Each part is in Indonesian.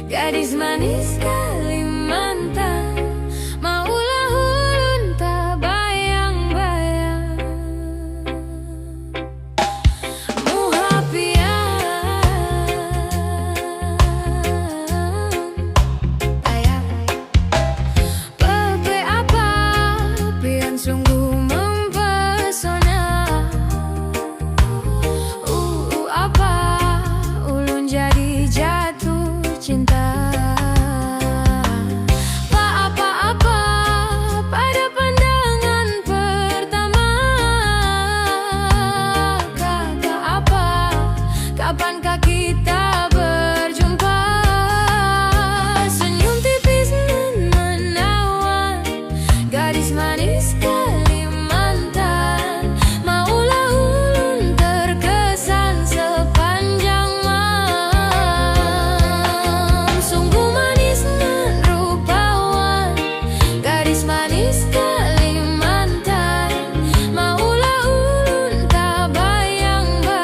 Gadis manis Kalimantan, maulah ulun tak bayang-bayang. Muhapian ayam pepe apa pian sungguh mempesona. Apa ulun jadi jatuh cinta. Kapankah kita berjumpa? Senyum tipis menawan, gadis manis Kalimantan, maulah ulun terkesan sepanjang malam. Sungguh manis dan rupawan, gadis manis Kalimantan, maulah ulun tak bayang-bayang.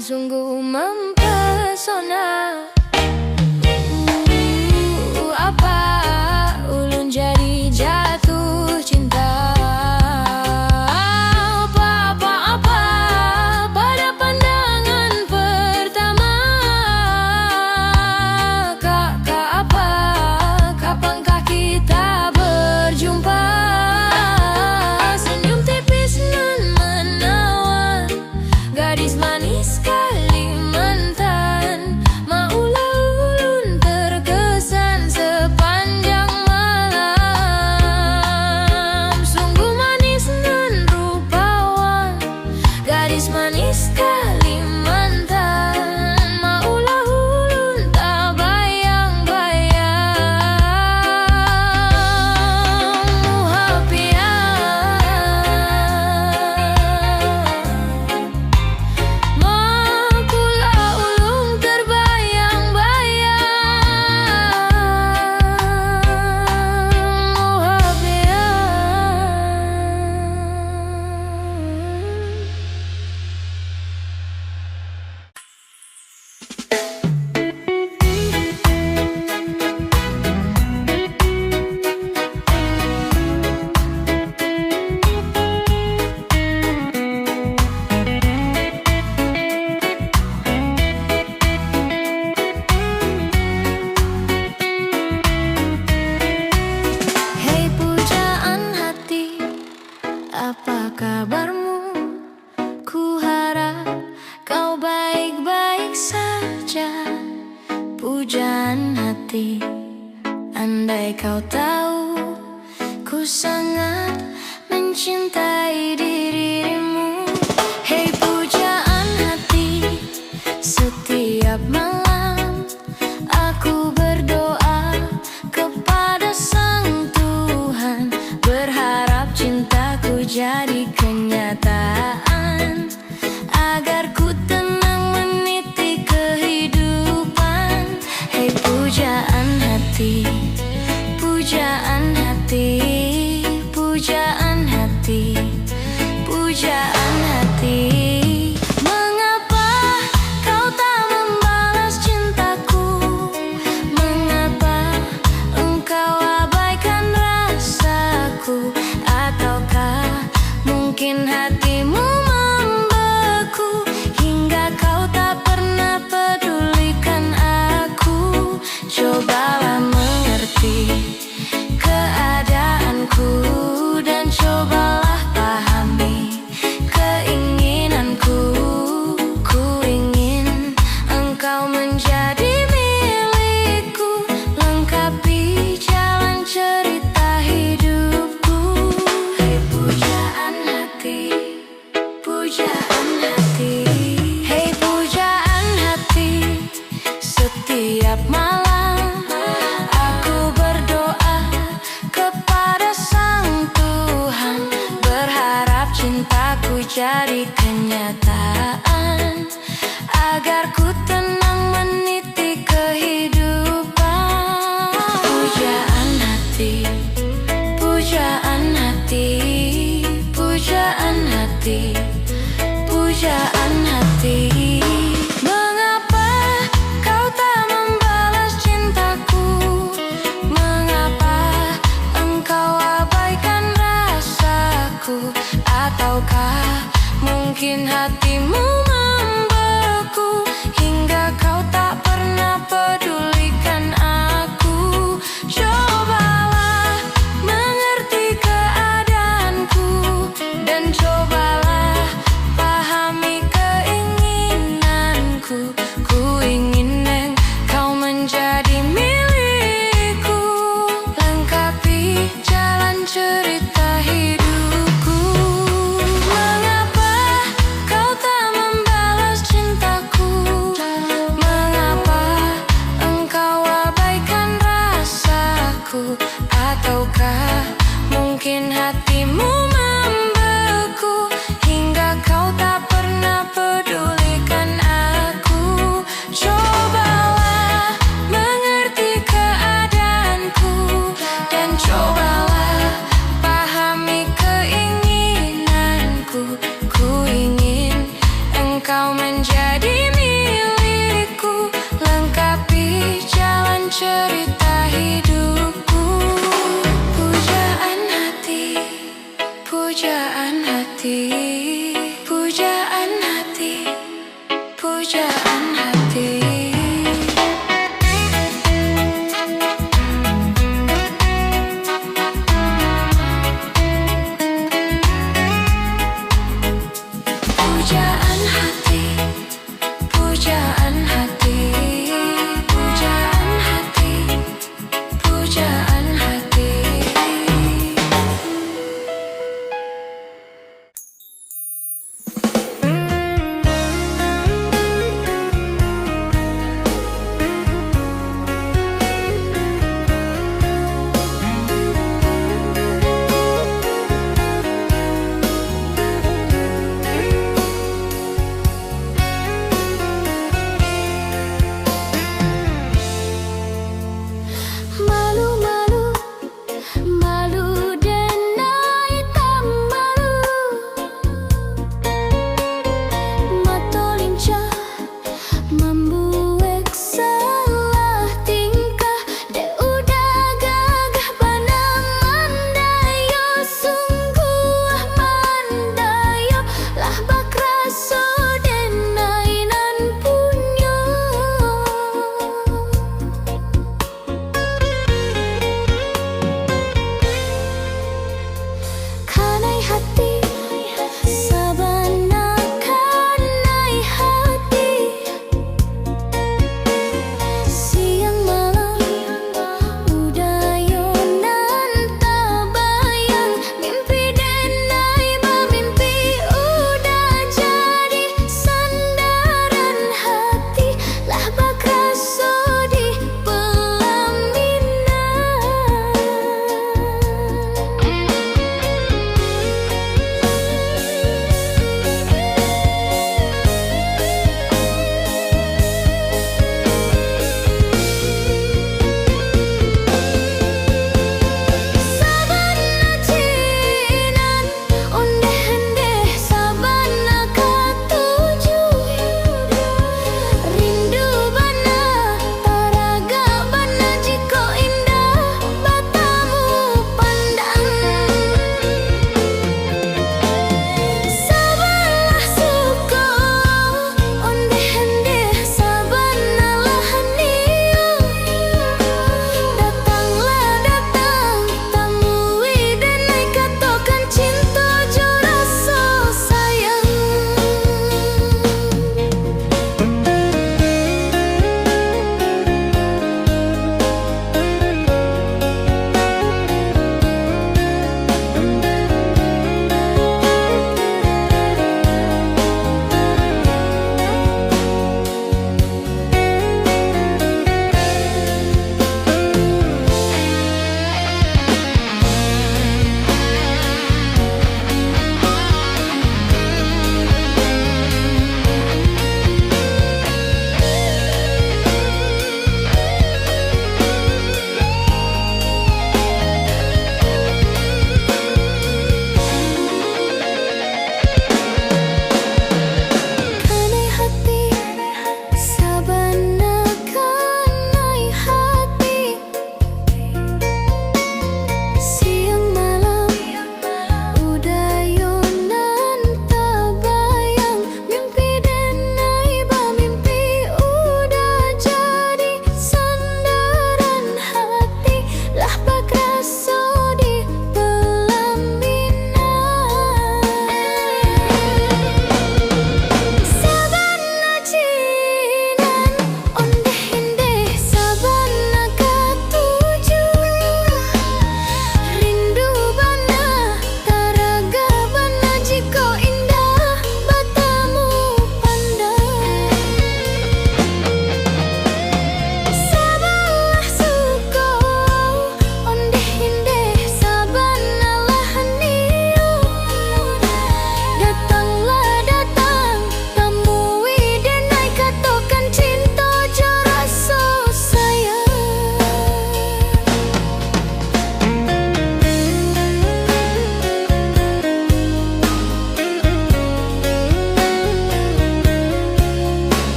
Sungguh mempesona. Apa ulun jadi jatuh cinta. Apa pada pandangan pertama. Apa kapankah kita berjumpa? Senyum tipis nan menawan, gadis manis Kalimantan, maulah ulun terkesan sepanjang malam. Sungguh manis dan rupawan, gadis manis Kalimantan, maulah ulun tak bayang-bayang. Apa kabarmu? Ku harap kau baik-baik saja. Pujaan hati, andai kau tahu, ku sangat mencintai dirimu. Hei pujaan hati, setiap malam aku berdoa kepada Sang Tuhan, berharap cintaku jadi kenyataan, agar ku tenang meniti kehidupan. Hei pujaan hati, pujaan hati, pujaan hati, pujaan jadi kenyataan, agar ku tenang meniti kehidupan. Pujaan hati, pujaan hati, pujaan hati, pujaan hati. Mengapa kau tak membalas cintaku? Mengapa engkau abaikan rasaku? Ataukah mungkin hatimu membeku hingga kau tak pernah pedulikan aku? Cobalah mengerti keadaanku dan cobalah pahami keinginanku. Ku ingin engkau menjadi milikku, lengkapi jalan cerita hidupku. Mengapa kau tak membalas cintaku? Mengapa engkau abaikan rasaku? Ataukah mungkin hatimu membeku hingga kau tak pernah pedulikan aku? Cobalah mengerti keadaanku dan cobalah pahami keinginanku. Ku ingin engkau menjadi milikku, lengkapi jalan cerita hidupku. Pujaan hati,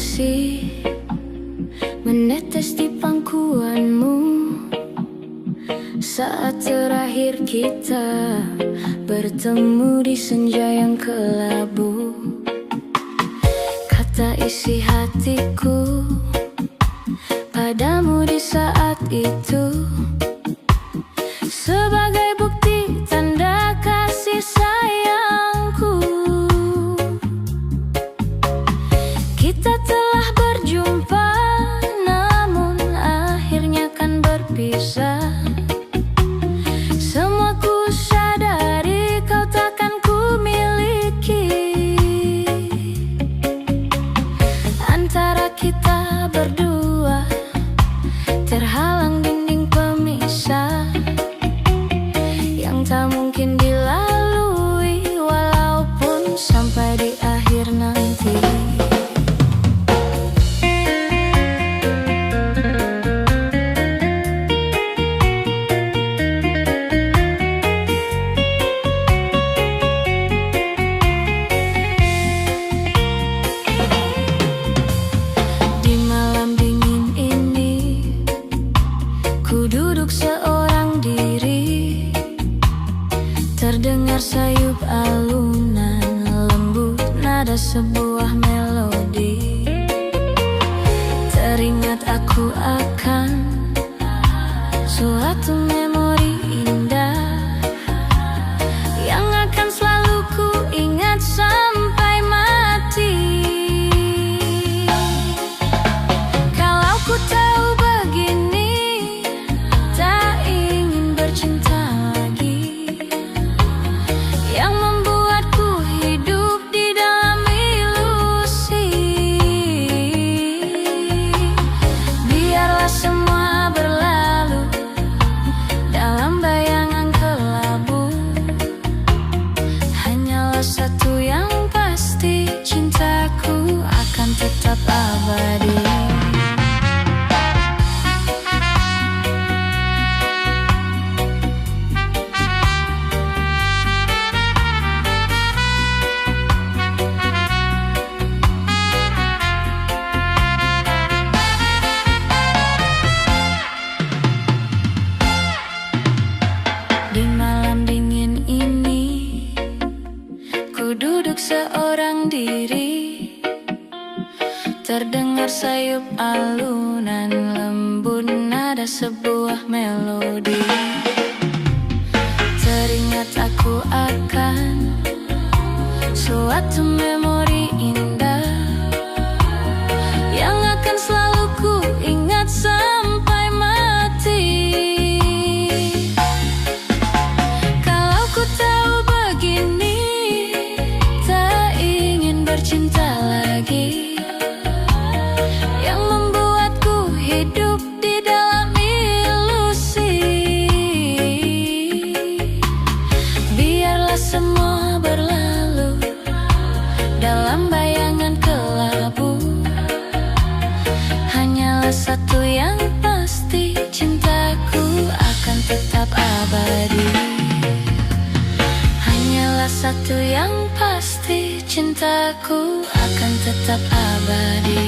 kasih menetes di pangkuanmu saat terakhir kita bertemu di senja yang kelabu. Kata isi hatiku padamu di saat itu, sebagai bukti tanda kasih sayangku. Kita telah berjumpa, namun akhirnya kan berpisah. Semua ku sadari kau takkan ku miliki. Antara kita berdua terhalang dinding pemisah yang tak mungkin dilalui walaupun sampai di akhir nanti. Di malam dingin ini ku duduk seorang diri, terdengar sayup alunan lembut nada sebuah melodi. Teringat aku akan suatu memori indah yang akan selalu ku ingat sampai mati. Kalau ku tahu begini, tak ingin bercinta lagi, yang membuatku hidup di dalam ilusi. Biarlah semua berlalu dalam bayangan kelabu. Hanyalah satu yang pasti, cintaku akan tetap abadi. Di malam dingin ini ku duduk seorang diri, terdengar sayup alunan lembut nada sebuah melodi. Teringat aku akan suatu memori indah yang akan selalu ku ingat sampai mati. Kalau ku tahu begini, tak ingin bercinta lagi, yang membuatku hidup di dalam ilusi. Biarlah semua berlalu dalam bayangan kelabu. Hanyalah satu yang pasti, cintaku akan tetap abadi. Hanyalah satu yang pasti, cintaku akan tetap abadi.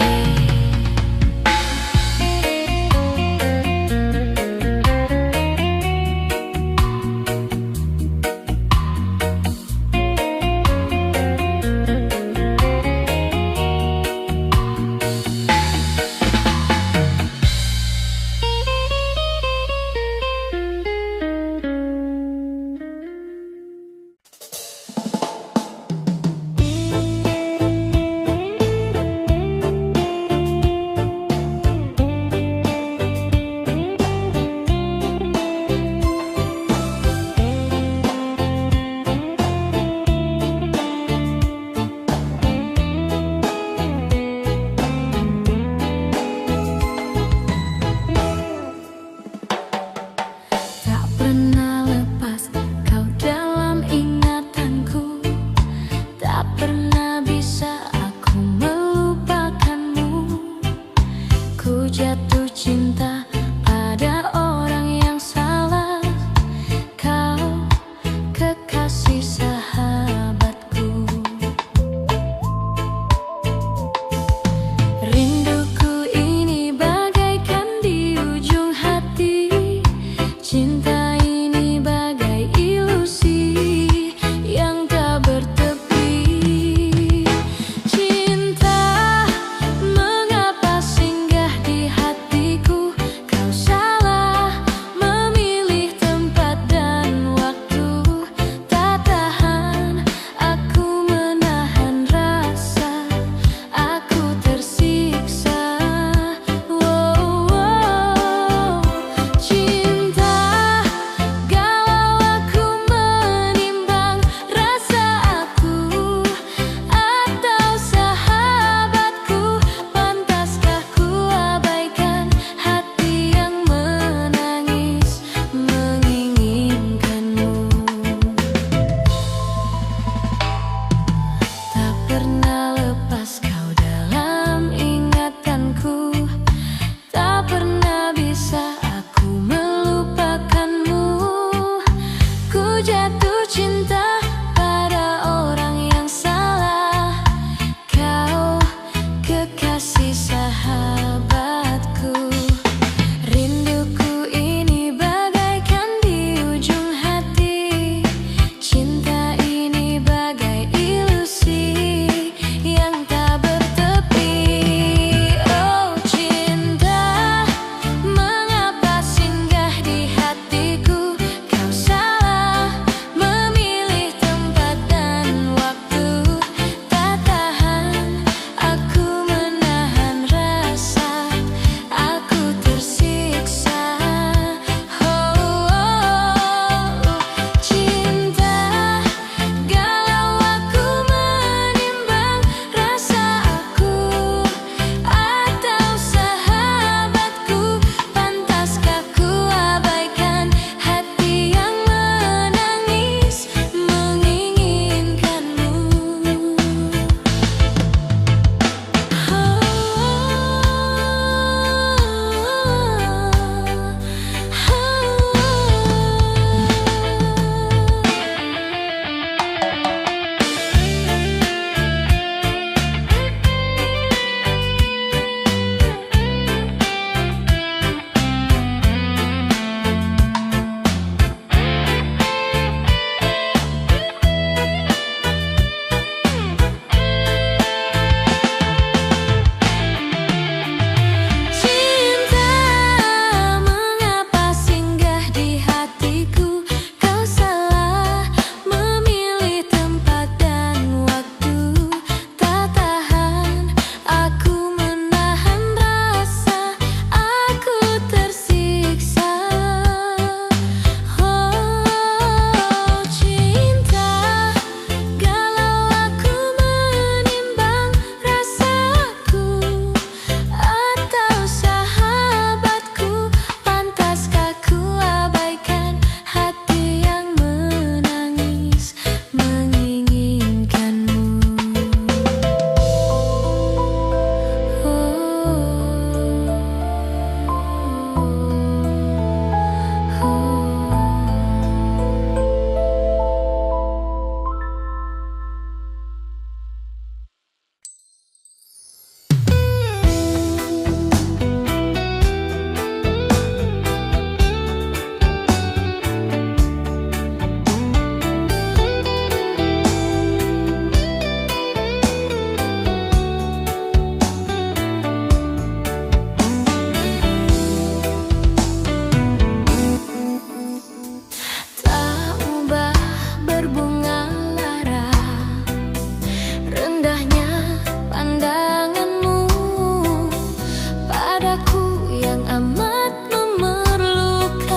padaku yang amat memerlukan.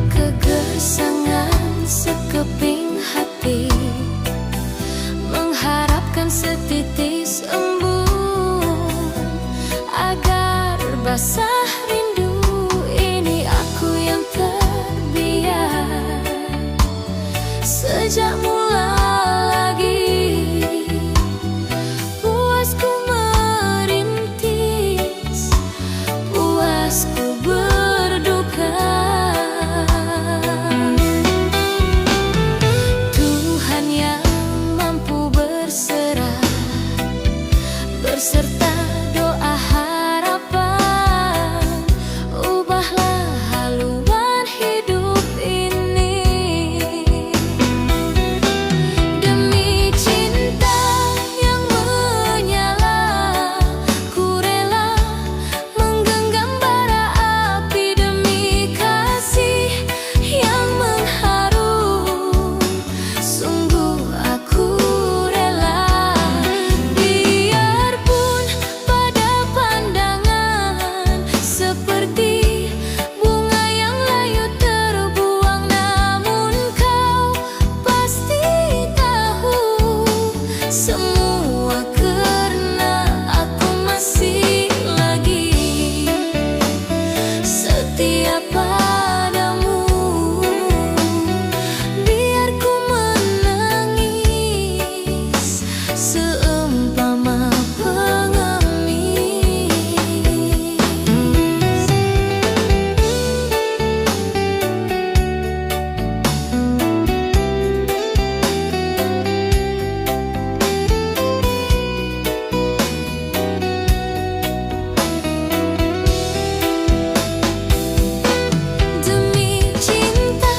Kegersangan sekeping hati, mengharapkan setitis embun agar basah rindu ini. Aku yang terbiar sejak mula lagi, puasku merintis, puasku berduka. Tuhan yang mampu berserah berserta doa harapan, ubahlah haluan hidup ini. Demi cinta yang menyala, ku rela menggenggam bara api. Demi kasih yang mengharu, sungguh aku rela. Biarpun pada pandangan seperti bunga yang layu terbuang, namun kau pasti tahu semua karena aku masih lagi setia padamu. Biar ku menangis seumpama pengemis. Demi cinta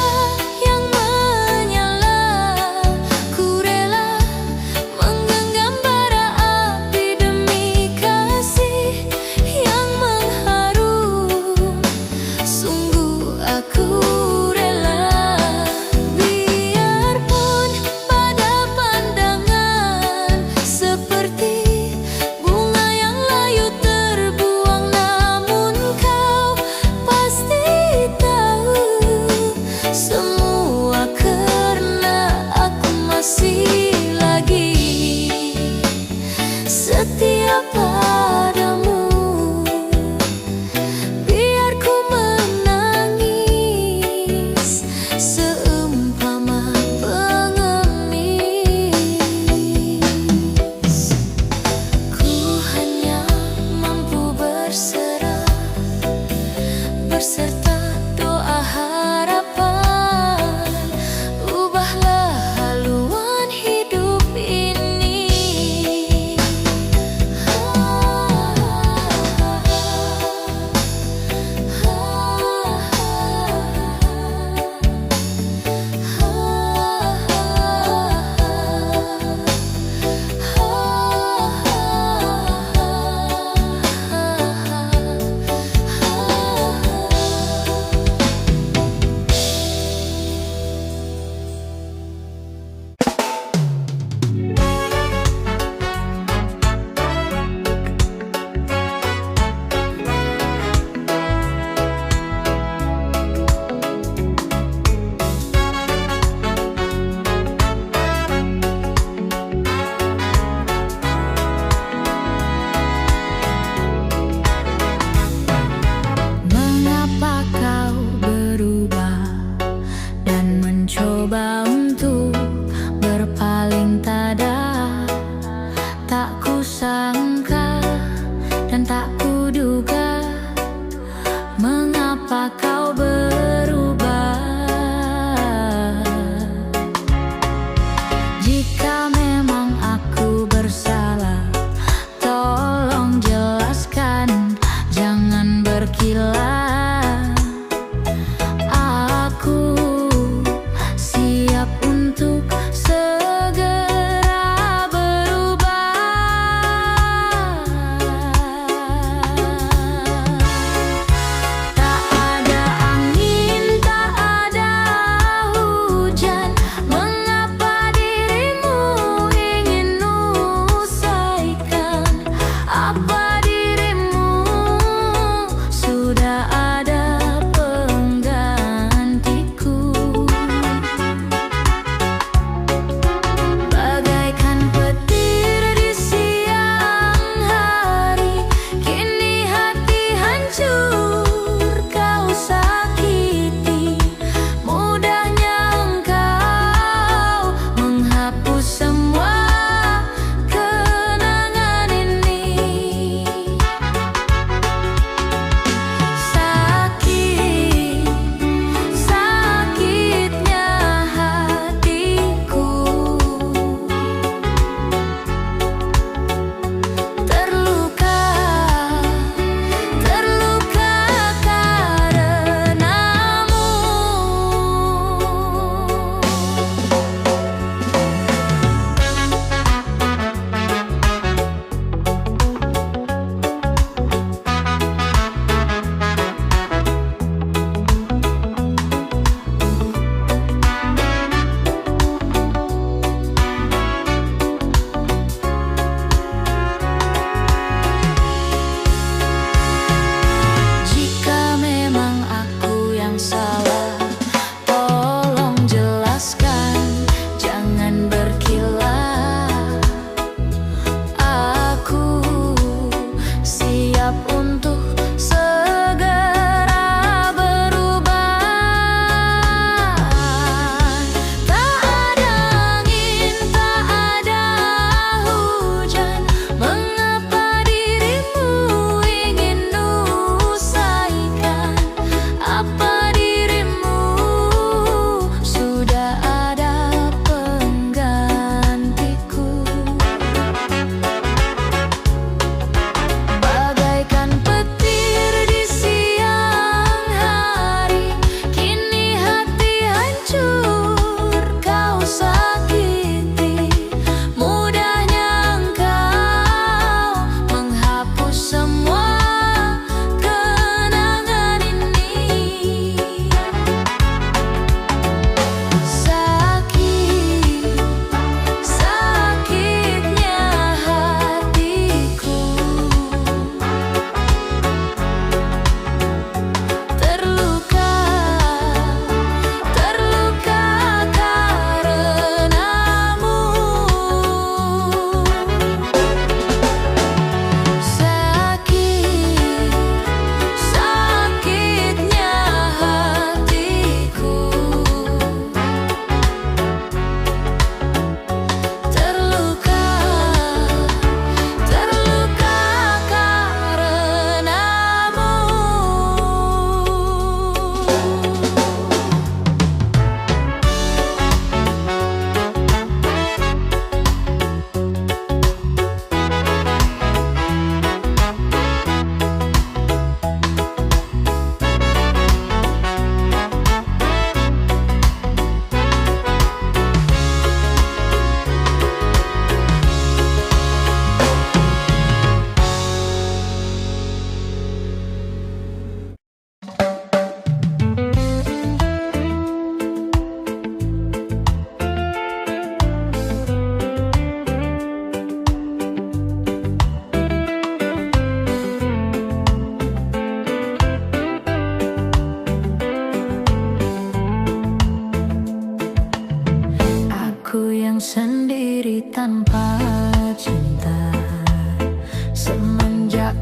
yang menyala, ku rela menggenggam bara api. Demi kasih yang mengharu, sungguh aku rela. Biarpun pada pandangan seperti bunga yang layu terbuang, namun kau pasti tahu semua karena aku masih lagi setia padamu. Biar ku menangis seumpama pengemis. Ku hanya mampu berserah berserta doa harapan, ubahlah haluan hidup ini.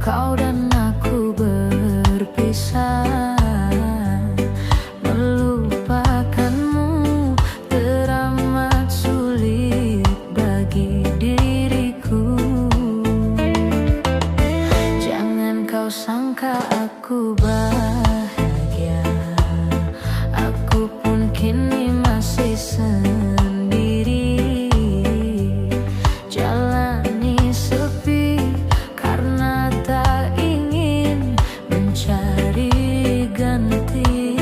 kau dan aku berpisah. Melupakanmu teramat sulit bagi diriku. Jangan kau sangka aku bahagia, aku pun kini masih sendiri. Jalani sepi karena tak ingin mencari ganti.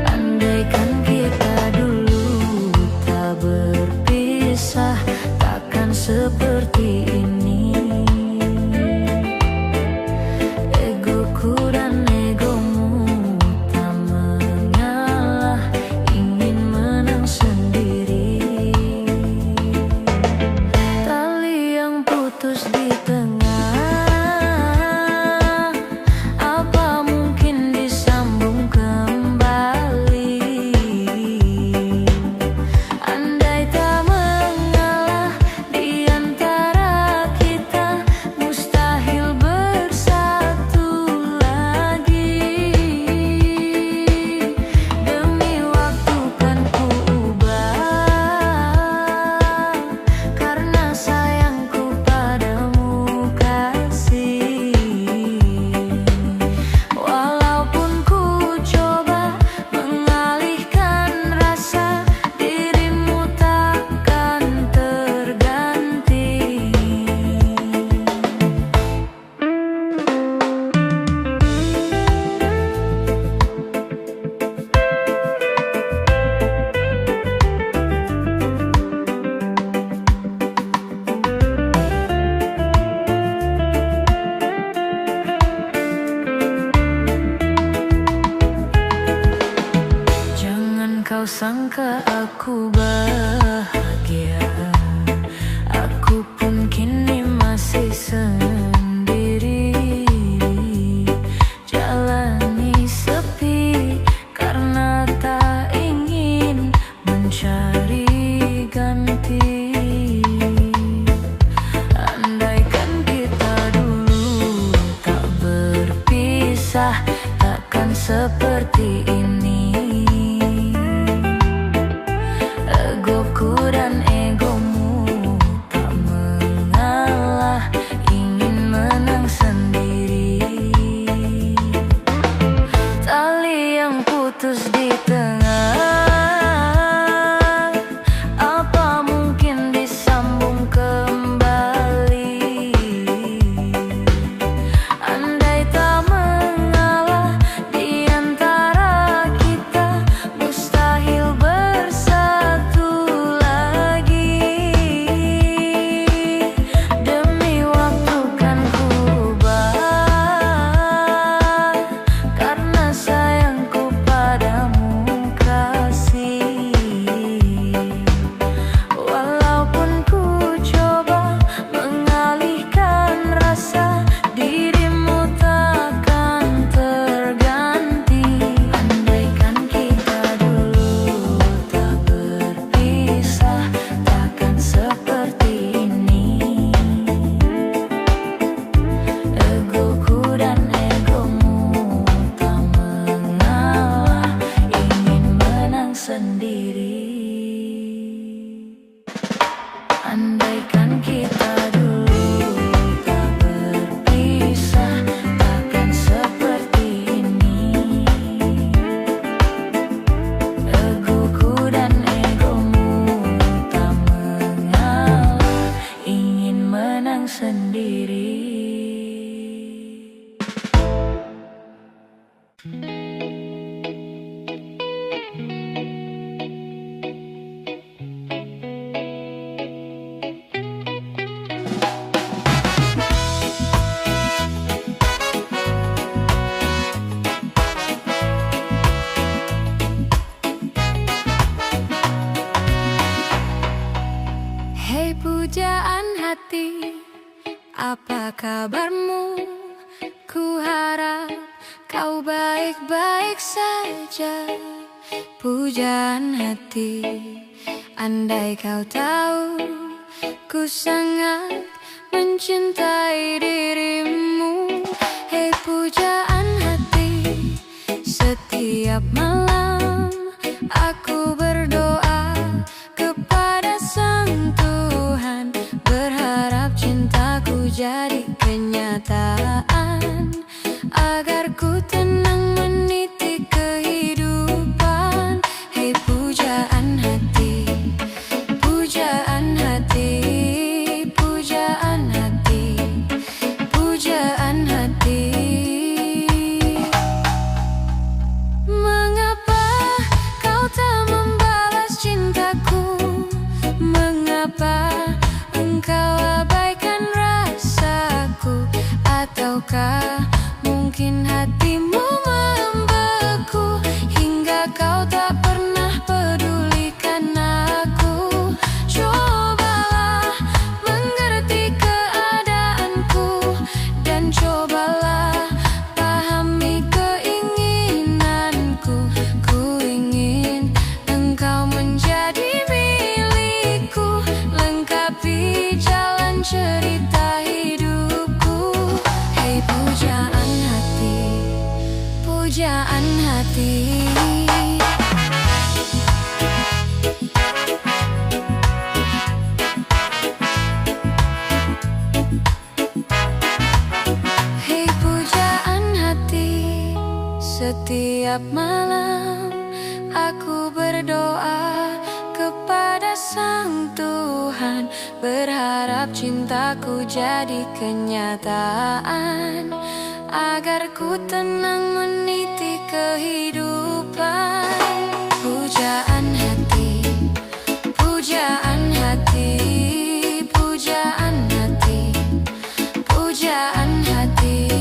Andaikan kita dulu tak berpisah, takkan seperti ini. Egoku dan egomu tak mengalah, ingin menang sendiri. Tali yang putus di tengah, apa mungkin disambung kembali? Andai tak mengalah di antara kita, mustahil bersatu lagi. Demi waktu kan ku ubah, karena sayangku padamu kasih. Walaupun ku coba mengalihkan rasa, dirimu takkan terganti. Jangan kau sangka aku bahagia, aku pun kini masih sendiri. Jalani sepi karena tak ingin mencari ganti. Andaikan kita dulu tak berpisah, takkan seperti ini. Egoku dan egomu tak mengalah, ingin menang sendiri. Tali yang putus di tengah, apa mungkin disambung kembali? Andai tak mengalah di antara kita, mustahil bersatu lagi. Demi waktu kan ku ubah, karena sayangku padamu kasih. Walaupun ku coba mengalihkan rasa, dirimu takkan terganti. Andaikan kita dulu tak berpisah, takkan seperti ini. Egoku dan egomu tak mengalah, ingin menang sendiri. Andaikan kita dulu tak berpisah, takkan seperti ini. Egoku dan egomu tak mengalah, ingin menang sendiri. Hei pujaan hati, apa kabarmu? Ku harap kau baik-baik saja. Pujaan hati, andai kau tahu, ku sangat mencintai dirimu. Hei pujaan hati, setiap malam aku berdoa kepada Sang Tuhan, berharap cintaku jadi kenyataan, agar ku tenang meniti kehidupan. Hei pujaan hati, pujaan hati, pujaan hati, pujaan hati. Mengapa kau tak membalas cintaku? Mengapa engkau abaikan rasaku? Ataukah mungkin hatimu membeku hingga kau tak pernah pedulikan aku? Cobalah mengerti keadaanku dan cobalah pahami keinginanku. Ku ingin engkau menjadi milikku, lengkapi jalan cerita hidupku. Hei pujaan hati, pujaan hati. Hei pujaan hati, setiap malam aku berdoa kepada Sang Tuhan, berharap cintaku jadi kenyataan, agar ku tenang meniti kehidupan. Pujaan hati, pujaan hati, pujaan hati, pujaan hati.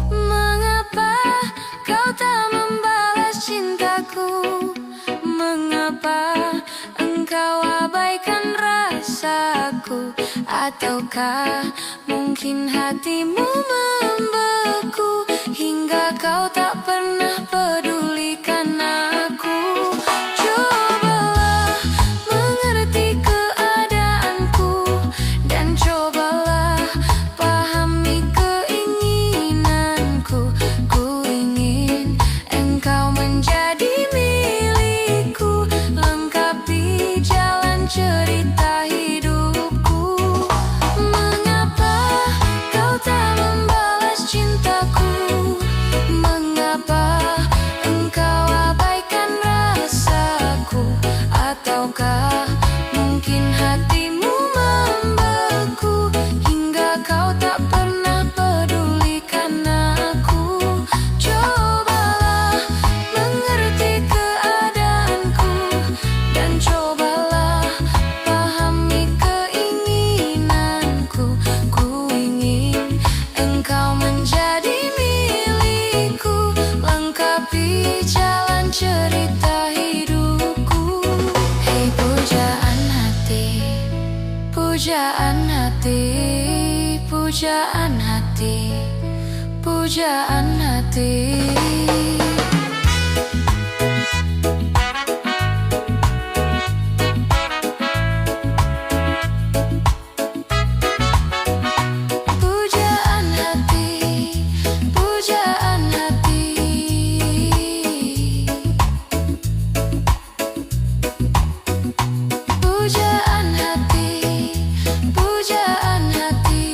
Mengapa kau tak membalas cintaku? Mengapa engkau abaikan rasaku? Ataukah mungkin hatimu membeku hingga kau tak pernah pedulikan aku? Cobalah mengerti keadaanku dan cobalah pahami keinginanku. Ku ingin engkau menjadi milikku, lengkapi jalan cerita hidupku. Mengapa kau tak membalas cintaku? Mengapa engkau abaikan rasaku? Ataukah mungkin hatimu membeku hingga kau tak pernah pedulikan aku? Cobalah mengerti keadaanku dan cobalah pahami keinginanku. Ku ingin engkau menjadi milikku, lengkapi jalan cerita hidupku. Hei pujaan hati, pujaan hati, pujaan hati, pujaan hati. Pujaan hati, pujaan hati. Pujaan hati, pujaan hati.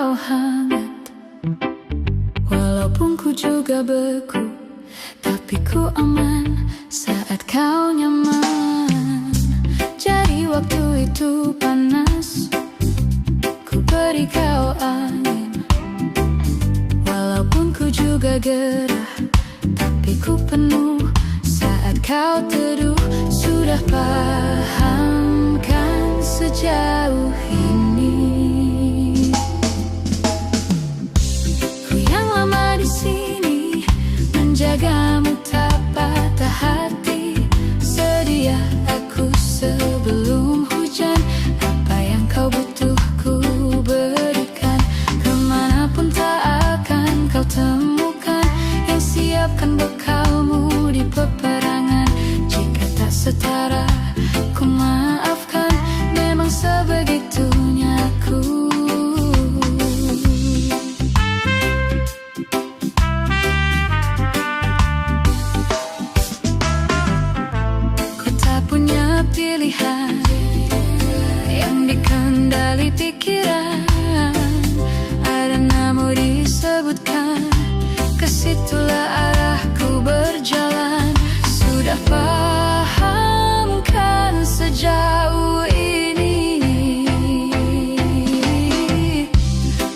kau hangat. Walaupun ku juga beku, tapi ku aman saat kau nyaman. Jadi waktu itu panas, ku beri kau angin. Walaupun ku juga gerah, tapi ku penuh saat kau teduh. Sudah paham kan sejauh ini? Ku yang lama di sini menjagamu tak patah hati. Sedia aku sebelum hujan. Apa yang kau butuh ku berikan. Kemanapun tak akan kau temukan. Yang siapkan bekalmu di peperangan. Jika tak setara ku maafkan. Memang sebegitunya aku. Ku tak punya pilihan yang dikendali pikiran. Ada namamu disebutkan, kesitulah arahku berjalan. Sudah paham kan sejauh ini?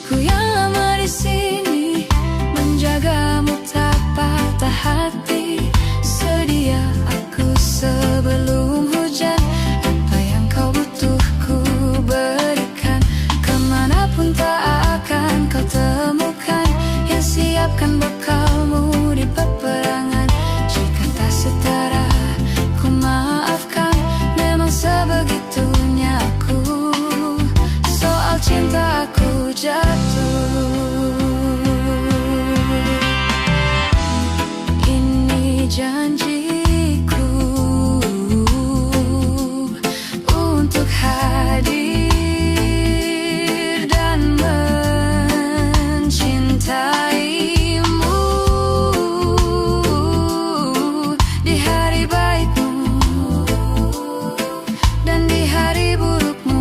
Ku yang lama di sini menjagamu tak patah hati. Sedia aku sebelum hujan. Apa yang kau butuh ku berikan. Kemanapun tak akan kau temukan. Yang siapkan bekalmu di peperangan. Jika tak setara ku maafkan. Memang sebegitunya aku. Soal cinta aku jatuh. Ini janjiku untuk hadir dan mencintaimu di hari baikmu dan di hari burukmu.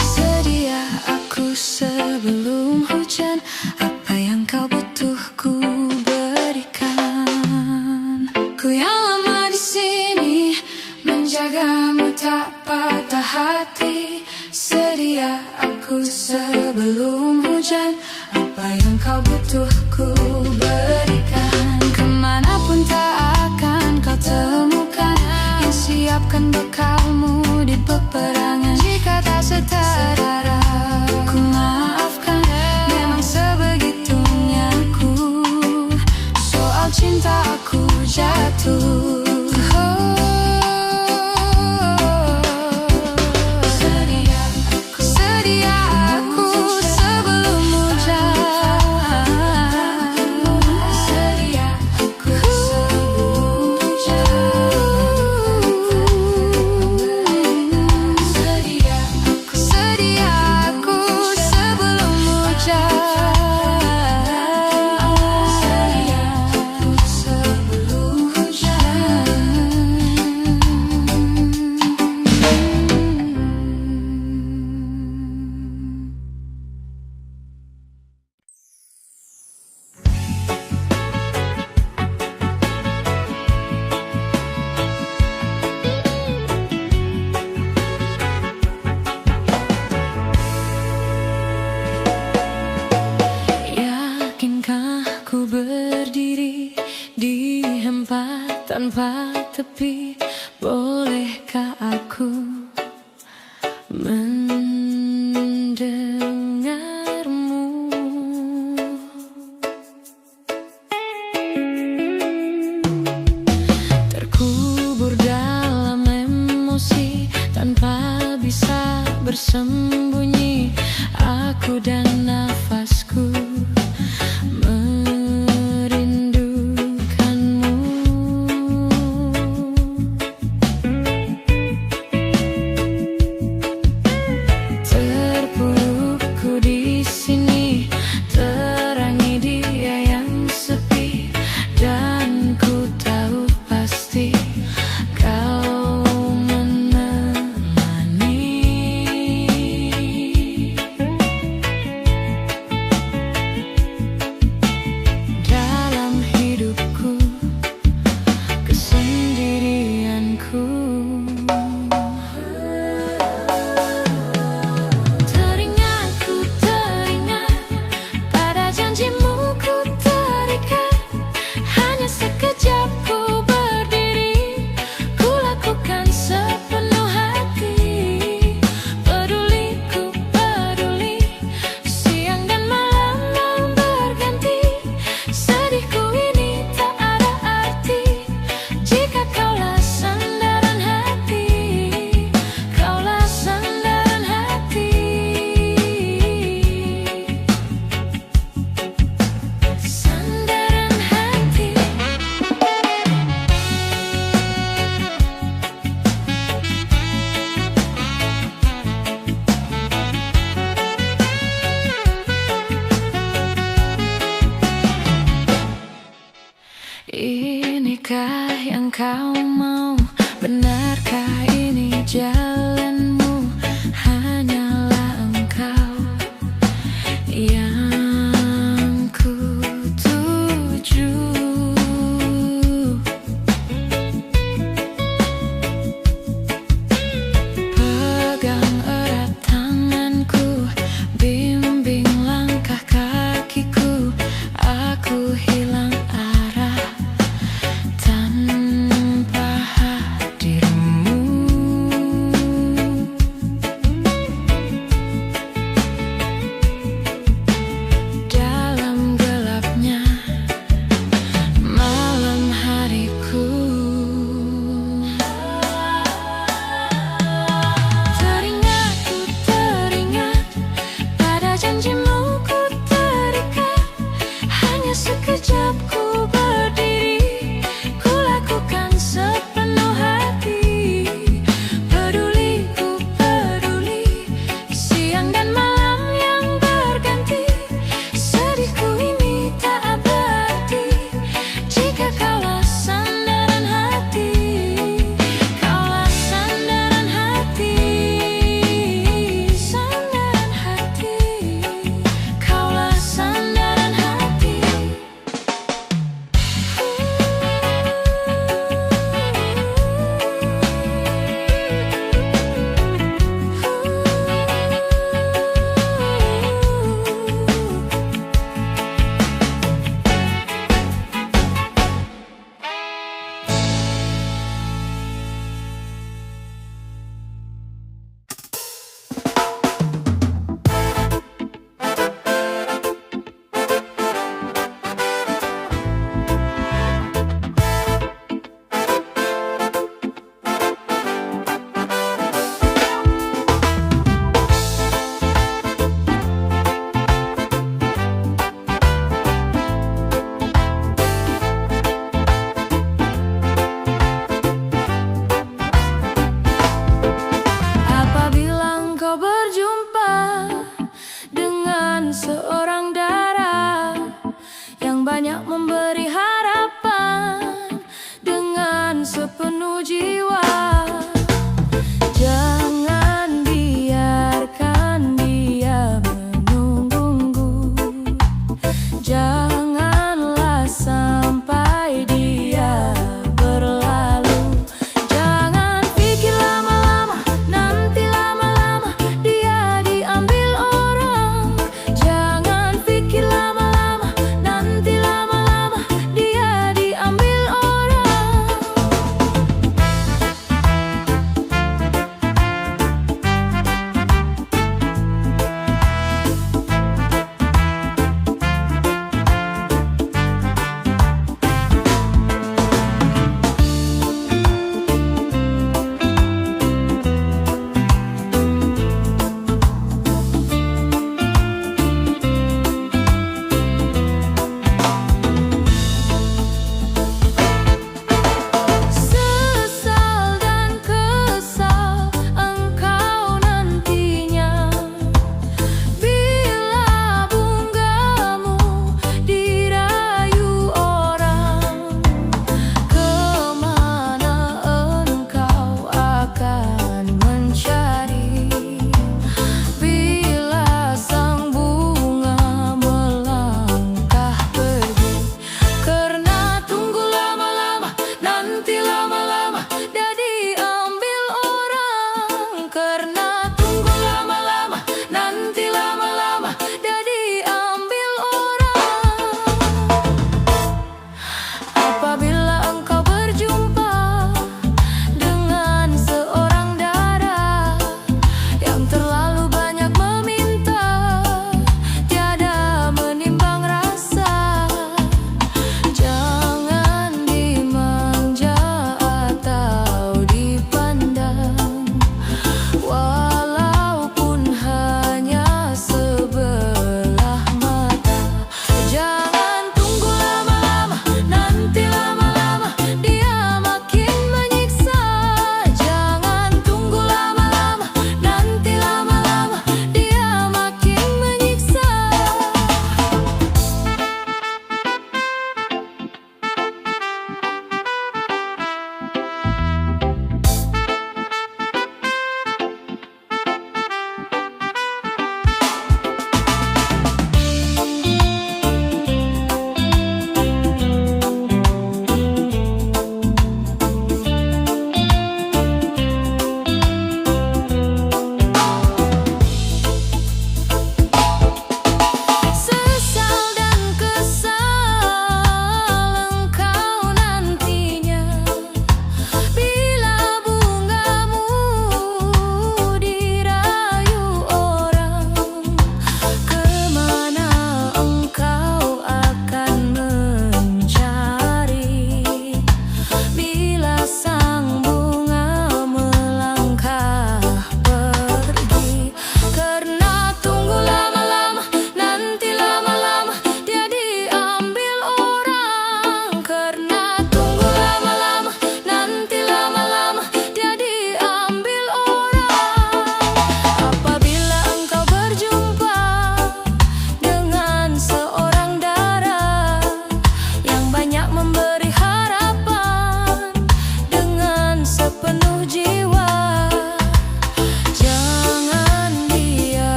Sedia aku sebelum hujan. Apa yang kau butuh ku berikan. Ku yang lama di sini menjagamu tak patah hati. Sedia aku sebelum hujan. Apa yang kau butuh ku berikan. Kemanapun tak akan kau temukan. Yang siapkan bekalmu di peperangan. Jika tak setara ku maafkan. Memang sebegitunya aku. Soal cinta aku jatuh. Sedia aku sebelum hujan. Sedia aku sebelum hujan. Sedia aku sebelum hujan. Sedia aku sebelum hujan. Yakinkah ku berdiri di tempat tanpa tepi? Bolehkah aku mendengarmu? Terkubur dalam emosi tanpa bisa bersembunyi. Aku dan nafasku